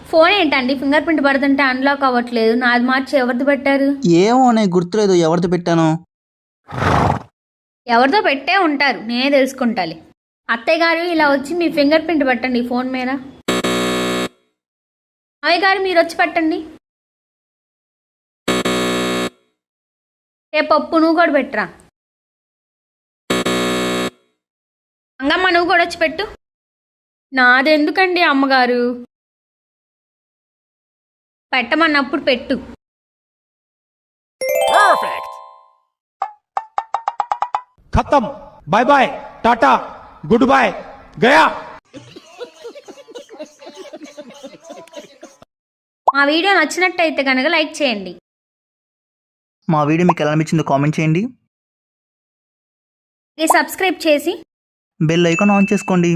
Phone ఏంటండి finger print పడుతుంటే unlock అవ్వట్లేదు? నాది మార్చి ఎవరిది పెట్టారు? ఏమో నేను గుర్తులేదు ఎవరిది పెట్టాను. ఎవరితో పెట్టే ఉంటారు, నేనే తెలుసుకుంటాలి. అత్తయ్య గారు ఇలా వచ్చి మీ ఫింగర్ ప్రింట్ పెట్టండి ఫోన్ మీద. అయ్య గారు మీరు వచ్చి పెట్టండి. ఏ పప్పు నువ్వు కూడా పెట్టరా. అంగమ్మ నువ్వు కూడా వచ్చి పెట్టు. నాదెందుకండి అమ్మగారు, పెట్టమన్నప్పుడు పెట్టు. खत्म, बाय बाय, टाटा, गुड बाय, गया। మా వీడియో నచ్చినట్టయితే కనుక లైక్ చేయండి. మా వీడియో మీకు ఎలా అనిపించిందో కామెంట్ చేయండి. సబ్స్క్రైబ్ చేసి బెల్ ఐకాన్ ఆన్ చేసుకోండి.